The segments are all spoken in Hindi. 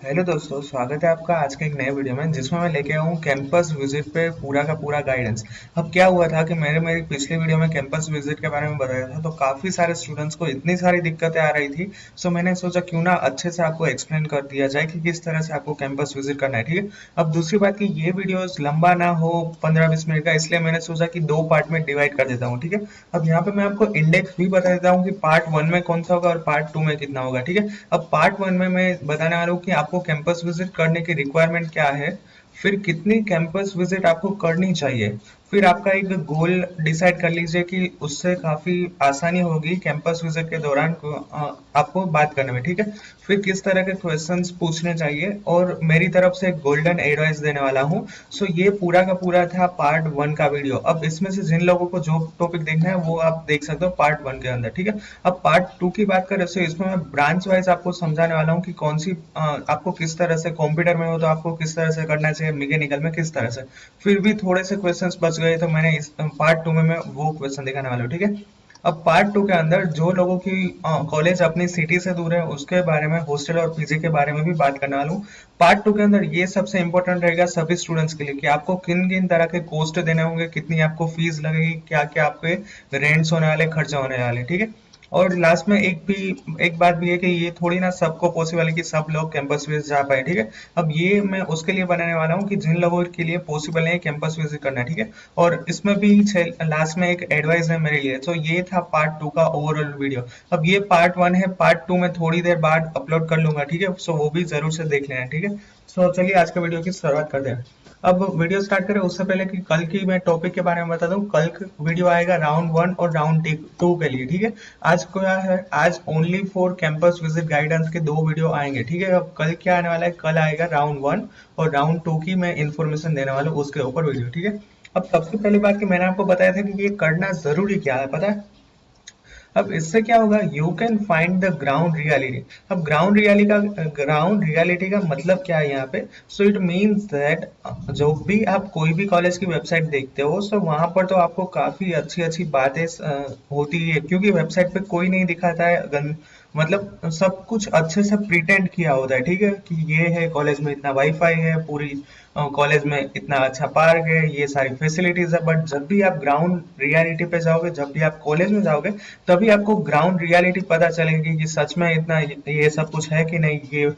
हेलो दोस्तों, स्वागत है आपका आज के एक नए वीडियो में जिसमें मैं लेके आया हूँ कैंपस विजिट पे पूरा का पूरा गाइडेंस। अब क्या हुआ था कि मैंने मेरी पिछली वीडियो में कैंपस विजिट के बारे में बताया था, तो काफ़ी सारे स्टूडेंट्स को इतनी सारी दिक्कतें आ रही थी। सो मैंने सोचा क्यों ना अच्छे से आपको एक्सप्लेन कर दिया जाए कि किस तरह से आपको कैंपस विजिट करना है। ठीक है। अब दूसरी बात कि ये वीडियोस लंबा ना हो, 15-20 मिनट का, इसलिए मैंने सोचा कि दो पार्ट में डिवाइड कर देता हूँ। ठीक है। अब यहाँ पे मैं आपको इंडेक्स भी बता देता हूँ कि पार्ट वन में कौन सा होगा और पार्ट टू में कितना होगा। ठीक है। अब पार्ट वन में मैं बताने वाला हूँ कि आपको कैंपस विजिट करने की रिक्वायरमेंट क्या है, फिर कितनी कैंपस विजिट आपको करनी चाहिए, फिर आपका एक गोल डिसाइड कर लीजिए कि उससे काफी आसानी होगी कैंपस विजिट के दौरान आपको बात करने में। ठीक है। फिर किस तरह के क्वेश्चंस पूछने चाहिए और मेरी तरफ से गोल्डन एडवाइस देने वाला हूँ। सो ये पूरा का पूरा था पार्ट वन का वीडियो। अब इसमें से जिन लोगों को जो टॉपिक देखना है वो आप देख सकते हो पार्ट वन के अंदर। ठीक है। अब पार्ट टू की बात करें तो इसमें मैं ब्रांच वाइज आपको समझाने वाला हूँ कि कौन सी आपको किस तरह से, कंप्यूटर में हो तो आपको किस तरह से करना चाहिए, मैकेनिकल में किस तरह से। फिर भी थोड़े से क्वेश्चंस बच गए तो मैंने इस पार्ट टू में मैं वो क्वेश्चन दिखाने वाला हूँ। ठीक है। अब पार्ट टू के अंदर जो लोगों की कॉलेज अपनी सिटी से दूर है उसके बारे में, हॉस्टल और पीजी के बारे में भी बात करने वाला हूँ। पार्ट टू के अंदर ये सबसे इंपॉर्टेंट रहेगा सभी स्टूडेंट्स के लिए कि आपको किन किन तरह के कॉस्ट देने होंगे, कितनी आपको फीस लगेगी, क्या क्या आपके रेंट्स होने वाले, खर्चे होने वाले। ठीक है। और लास्ट में एक बात भी है कि ये थोड़ी ना सबको पॉसिबल है कि सब लोग कैंपस विजिट जा पाए। ठीक है। अब ये मैं उसके लिए बनाने वाला हूँ कि जिन लोगों के लिए पॉसिबल है कैंपस विजिट करना। ठीक है। और इसमें भी लास्ट में एक एडवाइस है मेरे लिए। तो ये था पार्ट टू का ओवरऑल वीडियो। अब ये पार्ट वन है, पार्ट टू मैं थोड़ी देर बाद अपलोड कर लूंगा। ठीक है। सो वो भी जरूर से देख लेना। ठीक है। सो चलिए आज के वीडियो की शुरुआत करते हैं। अब वीडियो स्टार्ट करें उससे पहले कि कल की मैं टॉपिक के बारे में बता दूं। कल वीडियो आएगा राउंड वन और राउंड टू के लिए। ठीक है। आज क्या है, आज only for campus visit guidance के दो वीडियो आएंगे। ठीक है। अब कल क्या आने वाला है, कल आएगा राउंड वन और राउंड टू की मैं इन्फॉर्मेशन देने वाला हूँ उसके ऊपर वीडियो। ठीक है। अब सबसे पहली बात कि मैंने आपको बताया था कि ये करना जरूरी क्या है, पता है। अब इससे क्या होगा, you can find the ground reality. अब ग्राउंड रियलिटी का मतलब क्या है यहाँ पे। सो इट मीन्स दैट जो भी आप कोई भी कॉलेज की वेबसाइट देखते हो, सो वहां पर तो आपको काफी अच्छी अच्छी बातें होती है, क्योंकि वेबसाइट पे कोई नहीं दिखाता है मतलब सब कुछ अच्छे से प्रिटेंड किया होता है। ठीक है। कि ये है कॉलेज में इतना वाईफाई है, पूरी कॉलेज में इतना अच्छा पार्क है, ये सारी फैसिलिटीज है। बट जब भी आप ग्राउंड रियलिटी पे जाओगे, जब भी आप कॉलेज में जाओगे, तभी आपको ग्राउंड रियलिटी पता चलेगी कि सच में इतना ये सब कुछ है कि नहीं। ये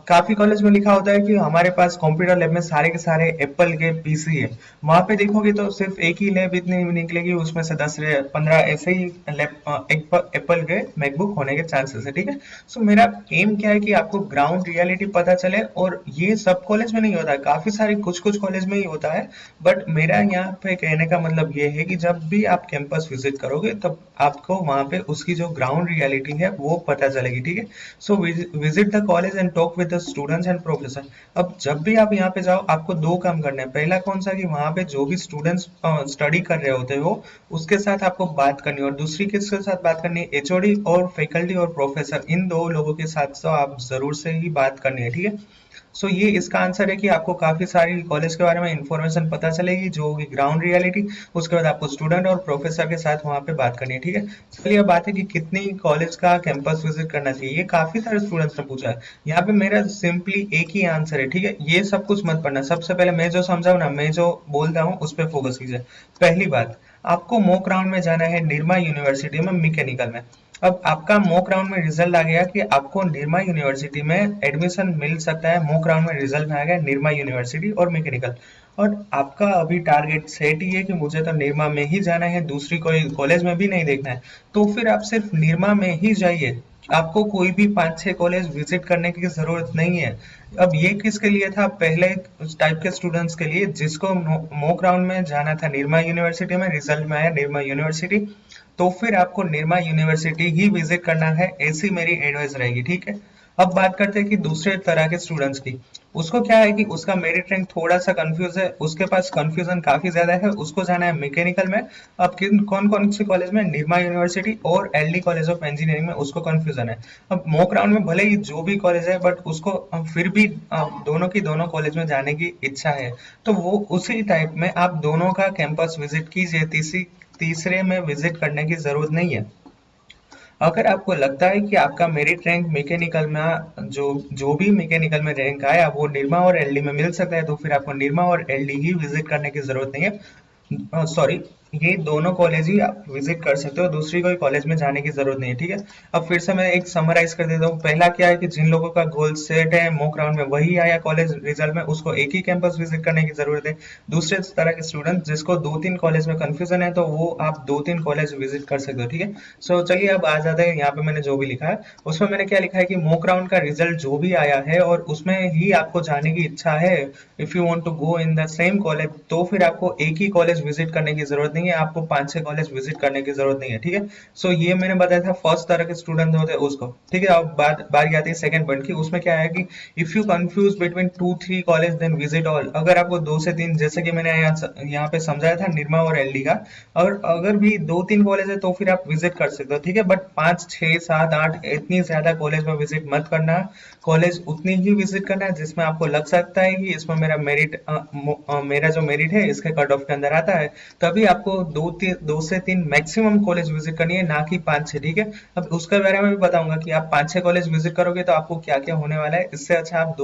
काफी कॉलेज में लिखा होता है कि हमारे पास कंप्यूटर लैब में सारे के सारे एप्पल के पीसी है। वहां पे देखोगे तो सिर्फ एक ही लैब इतनी निकलेगी, उसमें से 10 या 15 ऐसे ही लैब एप्पल के मैकबुक होने के चांसेस है। ठीक है। सो मेरा एम क्या है कि आपको ग्राउंड रियलिटी पता चले, और ये सब कॉलेज में नहीं होता है, काफी सारे कुछ कुछ कॉलेज में ही होता है। बट मेरा यहाँ पे कहने का मतलब ये है कि जब भी आप कैंपस विजिट करोगे तब आपको वहां पे उसकी जो ग्राउंड रियलिटी है वो पता चलेगी। ठीक है। So visit the college and talk with the students and professor. अब जब भी आप यहाँ पे जाओ आपको दो काम करने हैं। पहला कौन सा, कि वहां पे जो भी स्टूडेंट्स स्टडी कर रहे होते हो उसके साथ आपको बात करनी है। और दूसरी किसके साथ बात करनी है, एचओडी और फैकल्टी और प्रोफेसर, इन दो लोगों के साथ तो आप जरूर से ही बात करनी है। ठीक है। सो ये इसका आंसर है कि आपको काफी सारी कॉलेज के बारे में इंफॉर्मेशन पता चलेगी जो होगी ग्राउंड रियलिटी। उसके बाद आपको स्टूडेंट और प्रोफेसर के साथ वहां पे बात करनी है। ठीक है। चलिए अब बात है कि कितनी कॉलेज का कैंपस विजिट करना चाहिए। ये काफी सारे स्टूडेंट्स ने पूछा है। यहाँ पे मेरा सिंपली एक ही आंसर है। ठीक है। ये सब कुछ मत पढ़ना, सबसे पहले मैं जो समझाऊं ना, मैं जो बोलता हूँ उस पर फोकस कीजिए। पहली बात, आपको मॉक राउंड में जाना है निर्मा यूनिवर्सिटी में मैकेनिकल में। अब आपका मॉक राउंड में रिजल्ट आ गया कि आपको निर्मा यूनिवर्सिटी में एडमिशन मिल सकता है। मॉक राउंड में रिजल्ट में आ गया निर्मा यूनिवर्सिटी और मैकेनिकल, और आपका अभी टारगेट सेट ही है कि मुझे तो निर्मा में ही जाना है, दूसरी कोई कॉलेज में भी नहीं देखना है। तो फिर आप सिर्फ निर्मा में ही जाइए, आपको कोई भी 5-6 कॉलेज विजिट करने की जरूरत नहीं है। अब ये किसके लिए था, पहले टाइप के स्टूडेंट्स के लिए जिसको मॉक राउंड में जाना था निर्मा यूनिवर्सिटी में, रिजल्ट में आया निर्मा यूनिवर्सिटी, तो फिर आपको निर्मा यूनिवर्सिटी ही विजिट करना है, ऐसी मेरी एडवाइस रहेगी। ठीक है। अब बात करते हैं कि दूसरे तरह के स्टूडेंट्स की। उसको क्या है कि उसका मेरिट रैंक थोड़ा सा कंफ्यूज है, उसके पास कंफ्यूजन काफी ज्यादा है, उसको जाना है मैकेनिकल में। अब किन कौन कौन से कॉलेज में, निर्मा यूनिवर्सिटी और एलडी कॉलेज ऑफ इंजीनियरिंग में उसको कंफ्यूजन है। अब मॉक राउंड में भले ही जो भी कॉलेज है, बट उसको फिर भी दोनों की दोनों कॉलेज में जाने की इच्छा है, तो वो उसी टाइप में आप दोनों का कैंपस विजिट कीजिए, तीसरे में विजिट करने की जरूरत नहीं है। अगर आपको लगता है कि आपका मेरिट रैंक मैकेनिकल में जो जो भी मैकेनिकल में रैंक आया वो निरमा और एलडी में मिल सकता है, तो फिर आपको निरमा और एलडी ही विजिट करने की जरूरत नहीं है। सॉरी, ये दोनों कॉलेज ही आप विजिट कर सकते हो, दूसरी कोई कॉलेज में जाने की जरूरत नहीं है, ठीक है। अब फिर से मैं एक समराइज कर देता हूँ। पहला क्या है कि जिन लोगों का गोल सेट है, मॉक राउंड में वही आया कॉलेज रिजल्ट में, उसको एक ही कैंपस विजिट करने की जरूरत है। दूसरे तरह के स्टूडेंट जिसको दो तीन कॉलेज में कंफ्यूजन है, तो वो आप दो तीन कॉलेज विजिट कर सकते हो, ठीक है। सो चलिए अब आ जाते हैं यहाँ पे मैंने जो भी लिखा है उसमें। मैंने क्या लिखा है कि मॉक राउंड का रिजल्ट जो भी आया है और उसमें ही आपको जाने की इच्छा है, if you want to go in the same college, तो फिर आपको एक ही कॉलेज विजिट करने की जरूरत नहीं है, आपको 5-6 कॉलेज विजिट करने की जरूरत नहीं है, ठीक है। सो ये मैंने बताया था फर्स्ट तरह के स्टूडेंट होते हैं उसको, ठीक है। अब बारी आती है सेकंड पॉइंट की। उसमें क्या है कि if you confuse between 2-3 college then visit all. अगर आपको दो से तीन, जैसे कि मैंने यहाँ पे समझाया था निरमा और एलडी का, और अगर भी दो तीन कॉलेज है तो फिर आप विजिट कर सकते हो, ठीक है। बट 5-6-7-8 इतनी ज्यादा कॉलेज में विजिट मत करना। कॉलेज उतनी ही विजिट करना है जिसमें आपको लग सकता है कि इसमें मेरा जो मेरिट है इसके कट ऑफ के अंदर आता है। तभी आपको दो से तीन मैक्सिमम कॉलेज विजिट करनी है, ना कि 5-6, ठीक है। अब उसके बारे में भी बताऊंगा कि आप 5-6 कॉलेज विजिट करोगे तो आपको क्या क्या होने वाला है। इससे अच्छा आप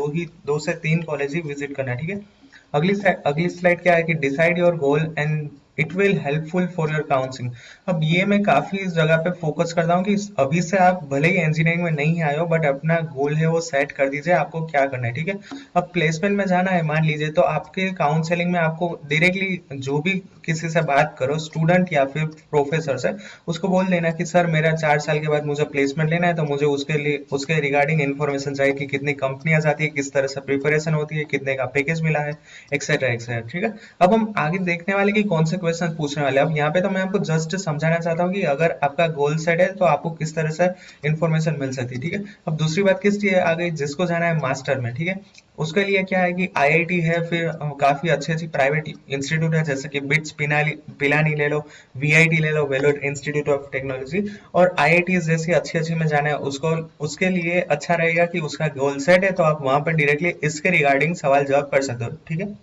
दो से तीन कॉलेज ही विजिट करना है, ठीक है। अगली स्लाइड क्या है कि decide your goal and it will helpful for your counselling. अब ये मैं काफी इस जगह पे फोकस करता हूँ कि अभी से आप भले ही इंजीनियरिंग में नहीं आए हो, बट अपना गोल है वो सेट कर दीजिए, आपको क्या करना है, ठीक है। अब प्लेसमेंट में जाना है मान लीजिए, तो आपके काउंसलिंग में आपको डायरेक्टली जो भी किसी से बात करो, स्टूडेंट या फिर प्रोफेसर से, उसको बोल देना कि सर मेरा 4 साल के बाद मुझे प्लेसमेंट लेना है, तो मुझे उसके लिए उसके रिगार्डिंग इन्फॉर्मेशन चाहिए कि कितनी कंपनियां आती है, किस तरह से प्रिपरेशन होती है, कितने का पैकेज मिला है, एक्सेट्रा एक्सेट्रा, ठीक है। अब हम आगे देखने वाले कि कौन से क्वेश्चन पूछने वाले हैं। अब यहाँ पे तो मैं आपको जस्ट समझाना चाहता हूँ कि अगर आपका गोल सेट है तो आपको किस तरह से इन्फॉर्मेशन मिल सकती है, ठीक है। अब दूसरी बात किस लिए आ गई, जिसको जाना है मास्टर में, ठीक है। उसके लिए क्या है कि आईआईटी है, फिर काफी अच्छी अच्छी प्राइवेट इंस्टीट्यूट है, जैसे कि बिट्स पिलानी ले लो, वीआईटी ले लो, वेलोर इंस्टीट्यूट ऑफ टेक्नोलॉजी, और आईआईटी जैसी अच्छी अच्छी में जाना है उसको, उसके लिए अच्छा रहेगा कि उसका गोल सेट है, तो आप वहां पर डायरेक्टली इसके रिगार्डिंग सवाल जवाब कर सकते हो, ठीक है।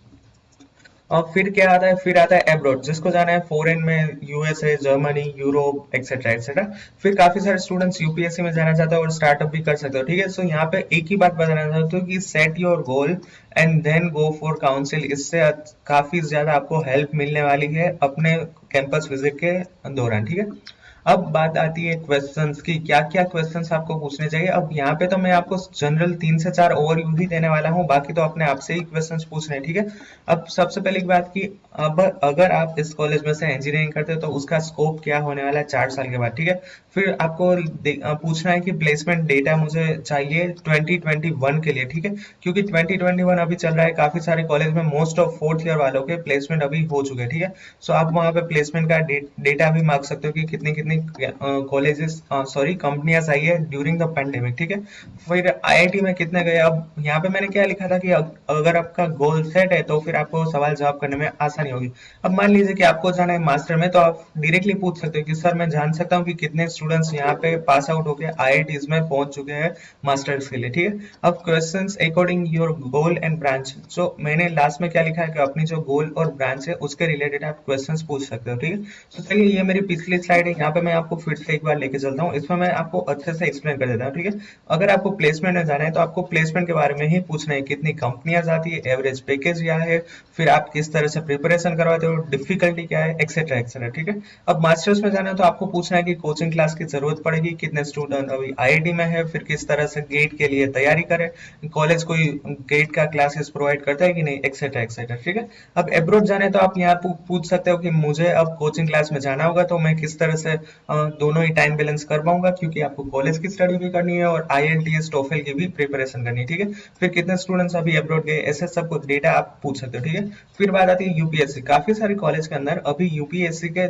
और फिर क्या आता है, फिर आता है एब्रॉड, जिसको जाना है फॉरेन में, USA, Germany, Europe, etcetera etcetera. फिर काफी सारे स्टूडेंट्स यूपीएससी में जाना चाहते हो और स्टार्टअप भी कर सकते हो, ठीक है। सो यहाँ पे एक ही बात बताना चाहता हूँ कि set your goal and then go for council. इससे काफी ज्यादा आपको हेल्प मिलने वाली है अपने कैंपस विजिट के दौरान, ठीक है। अब बात आती है क्वेश्चंस की, क्या क्या क्वेश्चंस आपको पूछने चाहिए। अब यहाँ पे तो मैं आपको जनरल 3 से 4 ओवरव्यू ही देने वाला हूँ, बाकी तो अपने आप से ही क्वेश्चंस पूछने हैं, ठीक है। अब सबसे पहले की बात की, अब अगर आप इस कॉलेज में से इंजीनियरिंग करते हो तो उसका स्कोप क्या होने वाला है 4 साल के बाद, ठीक है। फिर आपको पूछना है कि प्लेसमेंट डेटा मुझे चाहिए 2021 के लिए, ठीक है, क्योंकि 2021 अभी चल रहा है, काफी सारे कॉलेज में मोस्ट ऑफ फोर्थ ईयर वालों के प्लेसमेंट अभी हो चुके हैं, ठीक है। सो आप वहाँ पे प्लेसमेंट का डेटा भी मांग सकते हो कि कितनी कितनी कॉलेजेस, सॉरी कंपनियां आई है ड्यूरिंग द पेंडेमिक, ठीक है। फिर आईआईटी में कितने गए। अब यहाँ पे मैंने क्या लिखा था कि अगर आपका गोल सेट है तो फिर आपको सवाल जवाब करने में आसानी होगी। अब मान लीजिए कि आपको जाना है मास्टर में, तो आप डायरेक्टली पूछ सकते हो कि सर मैं जान सकता हूँ कि कितने स्टूडेंट्स यहाँ पे पास आउट होके आईआईटीज में पहुंच चुके हैं मास्टर्स के लिए, ठीक है। अब questions according your goal and branch, so मैंने लास्ट में क्या लिखा है कि अपनी जो गोल और ब्रांच है उसके रिलेटेड आप क्वेश्चंस पूछ सकते हो, ठीक है। तो चलिए ये मेरी पिछली स्लाइड है, यहाँ पे मैं आपको फिर से एक बार लेके चलता हूँ, इसमें मैं आपको अच्छे से एक्सप्लेन कर देता हूँ, ठीक है। अगर आपको प्लेसमेंट में जाना है तो आपको प्लेसमेंट के बारे में ही पूछना है, कितनी कंपनियां आती है, एवरेज पैकेज क्या है, फिर आप किस तरह से प्रिपरेशन करवाते हो, डिफिकल्टी क्या है, एक्सेट्रा एक्सेट्रा, ठीक है। अब मास्टर्स में जाना है तो आपको पूछना है कि कोचिंग क्लास की जरूरत पड़ेगी, कितने स्टूडेंट अभी आईआईटी में है, फिर किस तरह से गेट के लिए तैयारी करें, कॉलेज कोई गेट का क्लासेस प्रोवाइड करता है कि नहीं, एक्सेट्रा एक्सेट्रा, ठीक है। अब अब्रॉड जाना है तो आप यहाँ पूछ सकते हो कि मुझे अब कोचिंग क्लास में जाना होगा तो मैं किस तरह से दोनों ही टाइम बैलेंस कर पाऊंगा, क्योंकि आपको कॉलेज की स्टडी भी करनी है और आईएलटीएस टोफेल की भी प्रिपरेशन करनी है, ठीक है। फिर कितने स्टूडेंट्स अभी अब्रॉड गए, ऐसे सब कुछ डेटा आप पूछ सकते हो, ठीक है। फिर बात आती है यूपीएससी। काफी सारे कॉलेज के अंदर अभी यूपीएससी के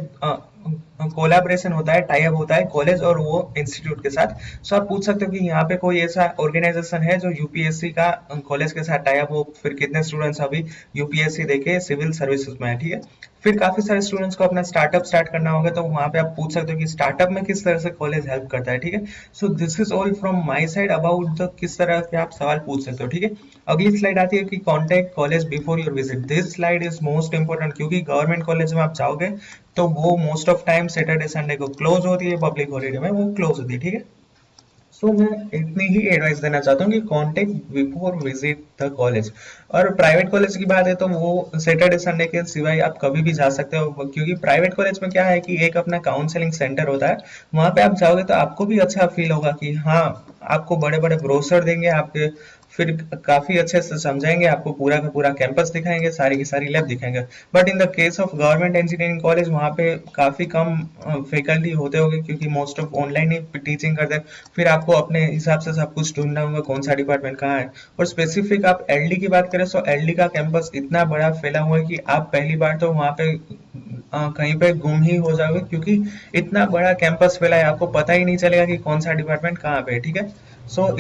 कोलैबोरेशन होता है, टाई अप होता है कॉलेज और वो इंस्टीट्यूट के साथ। सो आप पूछ सकते हो कि यहाँ पे कोई ऐसा ऑर्गेनाइजेशन है जो यूपीएससी का कॉलेज के साथ टाई अप हो, फिर कितने स्टूडेंट्स अभी यूपीएससी देके सिविल सर्विसेज में है, ठीक है। फिर काफी सारे स्टूडेंट्स को अपना स्टार्टअप स्टार्ट करना होगा, तो वहां पे आप पूछ सकते हो कि स्टार्टअप में किस तरह से कॉलेज हेल्प करता है, ठीक है। So this is all from my side about the किस तरह के आप सवाल पूछ सकते हो, ठीक है। अगली स्लाइड आती है कि contact college before your visit. This slide is most important, क्योंकि गवर्नमेंट कॉलेज में आप जाओगे तो वो most of time Saturday Sunday को क्लोज होती है, पब्लिक हॉलीडे में वो क्लोज होती है, ठीक है। सो मैं इतनी ही एडवाइस देना चाहता हूँ कि contact before visit the college. और प्राइवेट कॉलेज की बात है तो वो सैटरडे संडे के सिवाय आप कभी भी जा सकते हो, क्योंकि प्राइवेट कॉलेज में क्या है कि एक अपना काउंसलिंग सेंटर होता है। वहां पे आप जाओगे तो आपको भी अच्छा फील होगा कि हाँ, आपको बड़े बड़े ब्रोशर देंगे आपके, फिर काफी अच्छे से समझाएंगे आपको, पूरा का पूरा कैंपस दिखाएंगे, सारी की सारी लैब दिखाएंगे। But in the case of government engineering college वहाँ पे काफी कम फैकल्टी होते होंगे, क्योंकि most of online he teaching करते हैं। फिर आपको अपने हिसाब से सब कुछ ढूंढना होगा कौन सा डिपार्टमेंट कहाँ है। और स्पेसिफिक आप एलडी की बात करें तो एलडी का कैंपस इतना बड़ा फैला हुआ है कि आप पहली बार तो वहाँ पे कहीं पे गुम ही हो जाओगे, क्योंकि इतना बड़ा कैंपस फैला है, आपको पता ही नहीं चलेगा कि कौन सा डिपार्टमेंट कहाँ पे है, ठीक है।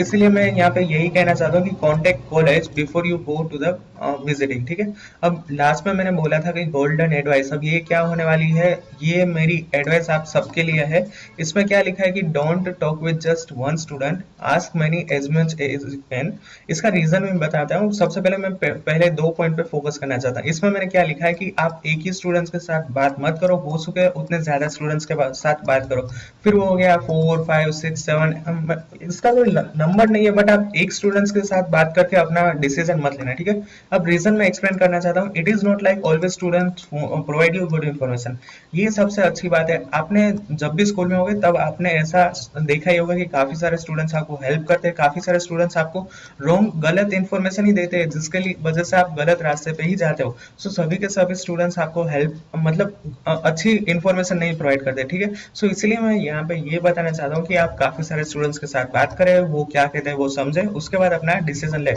इसलिए मैं यहाँ पे यही कहना चाहता हूँ कि contact college before you go to the visiting, ठीक है। अब लास्ट में मैंने बोला था कि गोल्डन एडवाइस, अब ये क्या होने वाली है, ये मेरी एडवाइस आप सबके लिए है। इसमें क्या लिखा है कि don't talk with just one student, ask many as much as you can. इसका रीजन मैं बताता हूँ। सबसे पहले मैं पहले 2 पॉइंट पे फोकस करना चाहता हूँ। इसमें मैंने क्या लिखा है कि आप एक ही स्टूडेंट्स के साथ बात मत करो, हो सके उतने ज्यादा स्टूडेंट्स के साथ बात करो। फिर वो हो गया 4 5 6 7, इसका कोई नंबर नहीं है, बट आप एक स्टूडेंट्स के साथ बात करके अपना डिसीजन मत लेना, ठीक है। अब रीजन मैं एक्सप्लेन करना चाहता हूँ। It is not like always student provide you good information. ये सबसे अच्छी बात है। आपने जब भी स्कूल में होगे तब आपने ऐसा देखा ही होगा कि काफी सारे स्टूडेंट्स आपको हेल्प करते हैं, काफी सारे स्टूडेंट्स आपको रॉन्ग गलत इन्फॉर्मेशन ही देते हैं, जिसके लिए वजह से आप गलत रास्ते पे ही जाते हो। सभी के सभी स्टूडेंट्स आपको हेल्प मतलब अच्छी इन्फॉर्मेशन नहीं प्रोवाइड करते, ठीक है। इसलिए मैं यहाँ पे ये बताना चाहता हूँ कि आप काफी सारे स्टूडेंट्स के साथ बात करें, वो क्या कहते हैं वो समझे, उसके बाद अपना डिसीजन ले।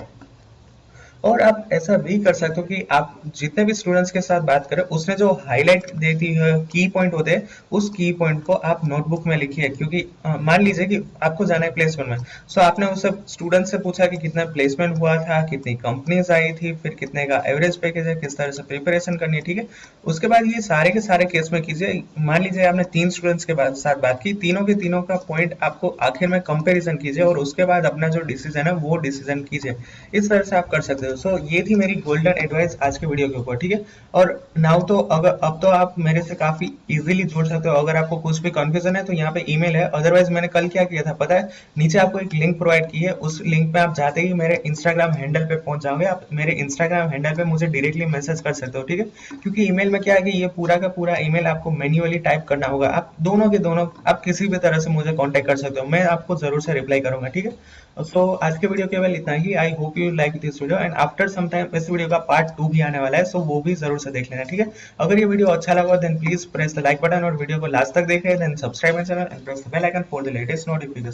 और आप ऐसा भी कर सकते हो कि आप जितने भी स्टूडेंट्स के साथ बात करें, उसने जो हाईलाइट देती है की पॉइंट होते हैं, उस की पॉइंट को आप नोटबुक में लिखिए। क्योंकि मान लीजिए कि आपको जाना है प्लेसमेंट में, आपने उस स्टूडेंट से पूछा कि कितना प्लेसमेंट हुआ था, कितनी कंपनीज आई थी, फिर कितने का एवरेज पैकेज है, किस तरह से प्रिपरेशन करनी है, ठीक है। उसके बाद ये सारे के सारे केस में कीजिए। मान लीजिए आपने 3 स्टूडेंट्स के साथ बात की, तीनों के तीनों का पॉइंट आपको आखिर में कंपेरिजन कीजिए, और उसके बाद अपना जो डिसीजन है वो डिसीजन कीजिए। इस तरह से आप कर सकते हो। ये थी मेरी गोल्डन एडवाइस आज के वीडियो के ऊपर, ठीक है। और नाउ तो अगर अब तो आप मेरे से काफी इजीली जुड़ सकते हो। अगर आपको कुछ भी कंफ्यूजन है तो यहाँ पे ईमेल है। अदरवाइज मैंने कल क्या किया था पता है, नीचे आपको एक लिंक प्रोवाइड की है, उस लिंक पे आप जाते ही मेरे इंस्टाग्राम हैंडल पे पहुंच जाओगे। आप मेरे इंस्टाग्राम हैंडल पे मुझे डायरेक्टली मैसेज कर सकते हो, ठीक है। क्योंकि ईमेल में क्या है कि ये पूरा का पूरा ईमेल आपको मैन्युअली टाइप करना होगा। आप दोनों के दोनों आप किसी भी तरह से मुझे कांटेक्ट कर सकते हो, मैं आपको जरूर से रिप्लाई करूंगा, ठीक है। आज के वीडियो केवल इतना ही। I hope you like this video, and after some time इस वीडियो का पार्ट 2 भी आने वाला है, वो भी जरूर से देख लेना, ठीक है। अगर ये वीडियो अच्छा लगा then please press the like button, और वीडियो को लास्ट तक देखें, then subscribe my channel and press the bell icon for the latest notification.